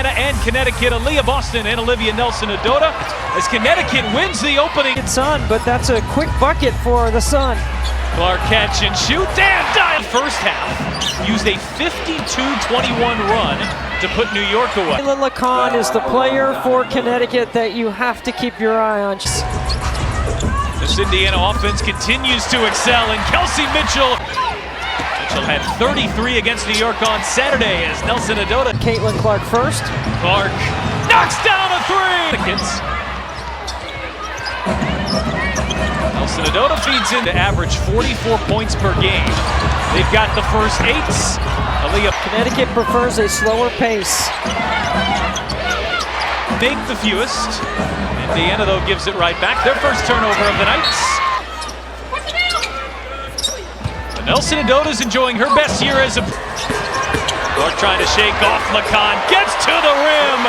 Indiana and Connecticut. Aaliyah Boston and Olivia Nelson-Ododa as Connecticut wins the opening. Sun, but that's a quick bucket for the Sun. Clark catch and shoot, and dive. First half used a 52-21 run to put New York away. Lynn LeCon is the player for Connecticut that you have to keep your eye on. This Indiana offense continues to excel, and Kelsey Mitchell had 33 against New York on Saturday as Nelson-Ododa. Caitlin Clark first. Clark knocks down a three. Nelson-Ododa feeds in to average 44 points per game. They've got the first 8. Connecticut prefers a slower pace. Make the fewest. Indiana, though, gives it right back. Their first turnover of the night. Nelson-Ododa's enjoying her best year as a... Clark trying to shake off LeCon. Gets to the rim!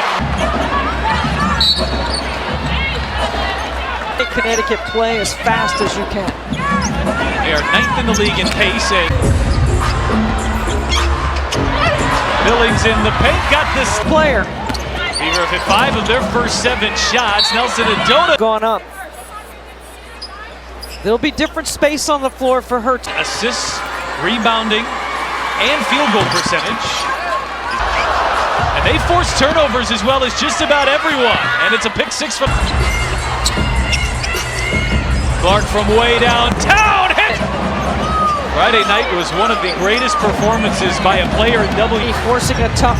Connecticut play as fast as you can. They are 9th in the league in pace. Billings in the paint, got this player. Beaver hit 5 of their first 7 shots. Nelson-Ododa gone up. There'll be different space on the floor for her. Assists, rebounding, and field goal percentage. And they force turnovers as well as just about everyone. And it's a pick 6 from Clark from way downtown. Hit! Friday night was one of the greatest performances by a player in W. Forcing a tough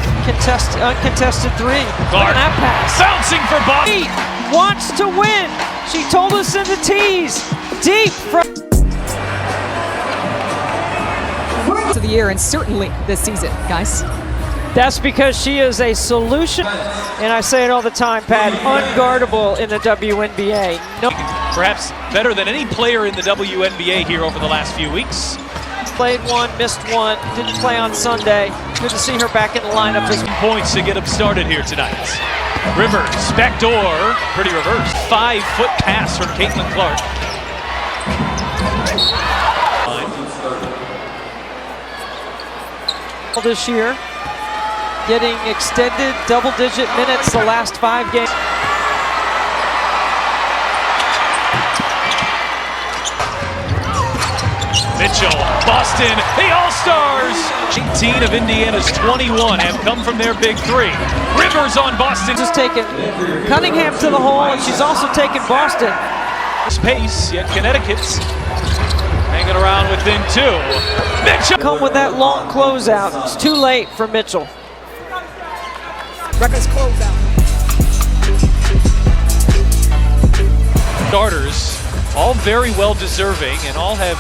uncontested three. Clark that pass. Bouncing for Boston. He wants to win. She told us in the tease. Deep from to the year and certainly this season, guys. That's because she is a solution, and I say it all the time, Pat, unguardable in the WNBA. No. Perhaps better than any player in the WNBA here over the last few weeks. Played one, missed one, didn't play on Sunday. Good to see her back in the lineup. Points to get them started here tonight. Rivers, backdoor, pretty reversed. 5-foot pass from Caitlin Clark. This year, getting extended double-digit minutes the last 5 games. Mitchell, Boston, the All-Stars! 18 of Indiana's 21 have come from their big 3. Rivers on Boston. Just taking Cunningham to the hole, and she's also taken Boston. Space, yet Connecticut's hanging around within 2. Mitchell! Come with that long closeout. It's too late for Mitchell. Records closeout. Starters, all very well deserving, and all have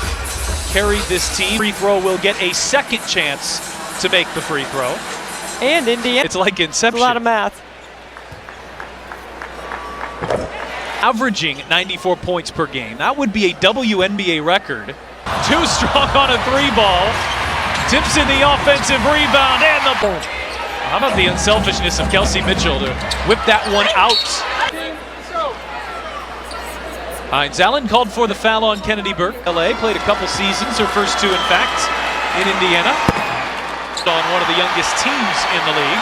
carried this team. Free throw will get a second chance to make the free throw. And Indiana. It's like Inception. A lot of math. Averaging 94 points per game. That would be a WNBA record. Too strong on a 3-ball. Tips in the offensive rebound and the ball. How about the unselfishness of Kelsey Mitchell to whip that one out? Hines Allen called for the foul on Kennedy Burke. LA played a couple seasons, her first 2 in fact, in Indiana. On one of the youngest teams in the league.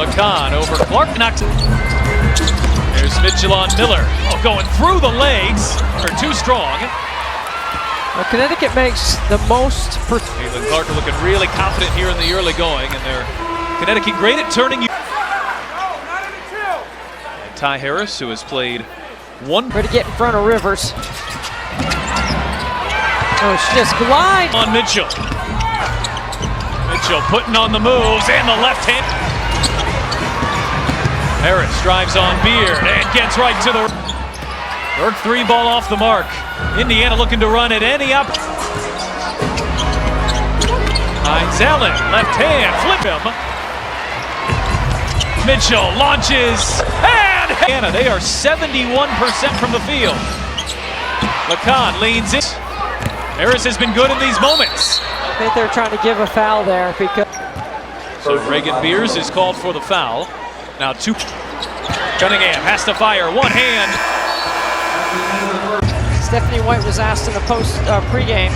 LeCon over Clark, knocked. There's Mitchell on Miller. Oh, going through the legs. Or too strong. Well, Connecticut makes the most. Caitlin Clark looking really confident here in the early going, and they're Connecticut great at turning you. And Ty Harris, who has played 1. Ready to get in front of Rivers. Oh, she just glides on Mitchell. Mitchell putting on the moves and the left hand. Harris drives on Beard and gets right to the Burke 3-ball off the mark. Indiana looking to run at any up. Hines Allen, left hand, flip him. Mitchell launches and Indiana, they are 71% from the field. LeCon leans in. Harris has been good in these moments. I think they're trying to give a foul there because. So Reagan Beers is called for the foul. Now 2. Cunningham has to fire. One hand. Stephanie White was asked in the pregame.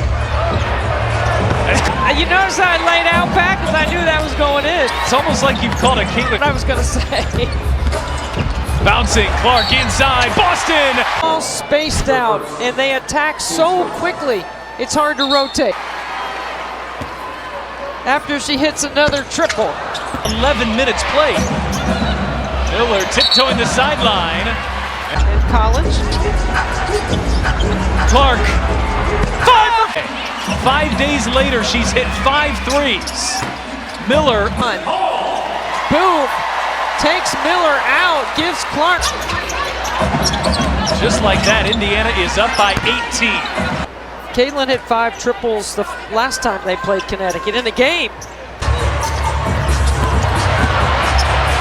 You notice how I laid out back because I knew that was going in. It's almost like you've caught a Caitlin. What I was going to say. Bouncing, Clark inside, Boston! All spaced out, and they attack so quickly, it's hard to rotate. After she hits another triple. 11 minutes played. Miller tiptoeing the sideline. In college. Clark, 5 days later, she's hit 5 threes. Miller. Boom. Takes Miller out, gives Clark. Just like that, Indiana is up by 18. Caitlin hit 5 triples the last time they played Connecticut in the game.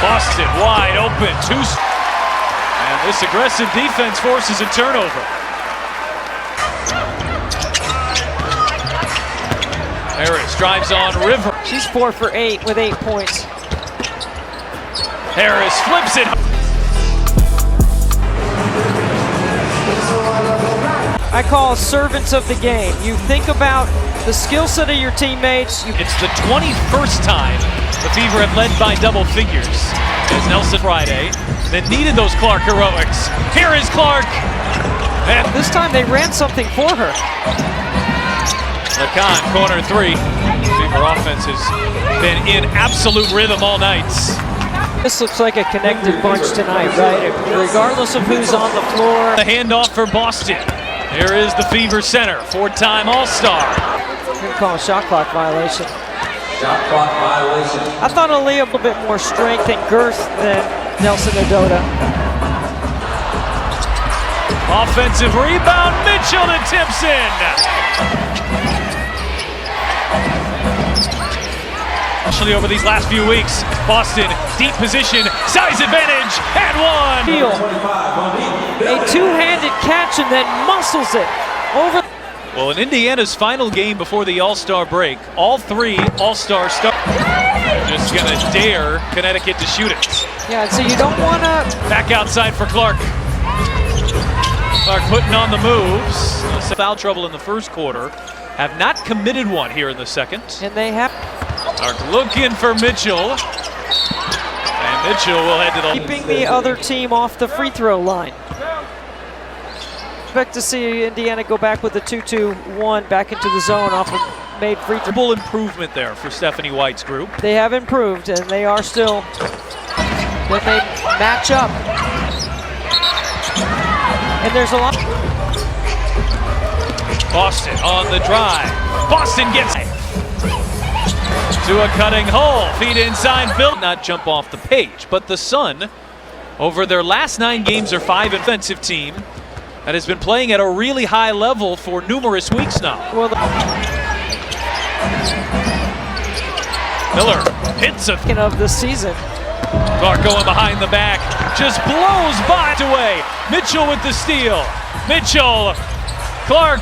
Boston wide open, and this aggressive defense forces a turnover. Harris drives on River. She's 4 for 8 with 8 points. Harris flips it. I call servants of the game. You think about the skill set of your teammates. It's the 21st time the Fever have led by double figures. As Nelson Friday that needed those Clark heroics. Here is Clark. And this time they ran something for her. Lacan, corner 3. Fever offense has been in absolute rhythm all night. This looks like a connected bunch tonight, right? Regardless of who's on the floor. The handoff for Boston. Here is the Fever center, 4-time All-Star. Good call, shot clock violation. Shot clock violation. I thought Aaliyah a little bit more strength and girth than Nelson Adota. Offensive rebound, Mitchell to Timpson. Especially over these last few weeks, Boston, deep position, size advantage, and one. A two-handed catch and then muscles it over. Well, in Indiana's final game before the All-Star break, all 3 All-Star stars just gonna dare Connecticut to shoot it. Yeah, so you don't wanna. Back outside for Clark. Clark putting on the moves. Foul trouble in the first quarter. Have not committed one here in the second. And they have. Clark looking for Mitchell. And Mitchell will head to the... Keeping the other team off the free throw line. Expect to see Indiana go back with the 2-2-1 back into the zone off of made free throw. Full improvement there for Stephanie White's group. They have improved, and they are still, when they match up. And there's a lot. Boston on the drive. Boston gets to a cutting hole. Feet inside, Bill. Not jump off the page, but the Sun, over their last 9 games, are 5 offensive team that has been playing at a really high level for numerous weeks now. Well, Miller hits a of the season. Clark going behind the back, just blows by it away. Mitchell with the steal. Mitchell, Clark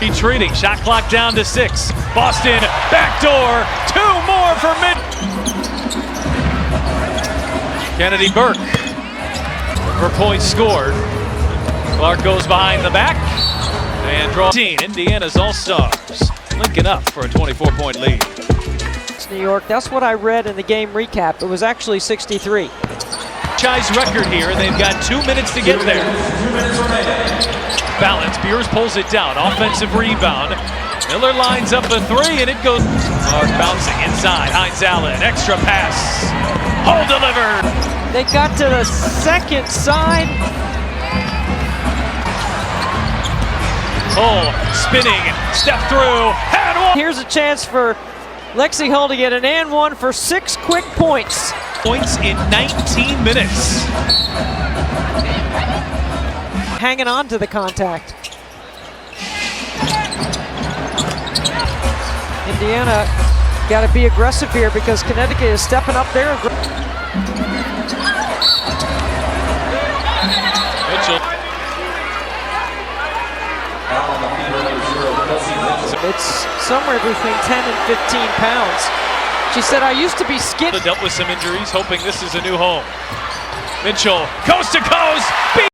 retreating. Shot clock down to 6. Boston backdoor. 2 more for Kennedy Burke for points scored. Clark goes behind the back and draws. Indiana's All-Stars linking up for a 24-point lead. It's New York. That's what I read in the game recap. It was actually 63. Franchise record here, and they've got 2 minutes to get there. Balance. Beers pulls it down. Offensive rebound. Miller lines up a 3, and it goes. Clark bouncing inside. Hines Allen. Extra pass. Hole delivered. They got to the second side. Cole spinning, step through, and one. Here's a chance for Lexi Hull to get an and one for 6 quick points. Points in 19 minutes. Hanging on to the contact. Indiana got to be aggressive here because Connecticut is stepping up there. Mitchell. It's somewhere between 10 and 15 pounds. She said, I used to be skinny. Dealt with some injuries, hoping this is a new home. Mitchell, coast to coast.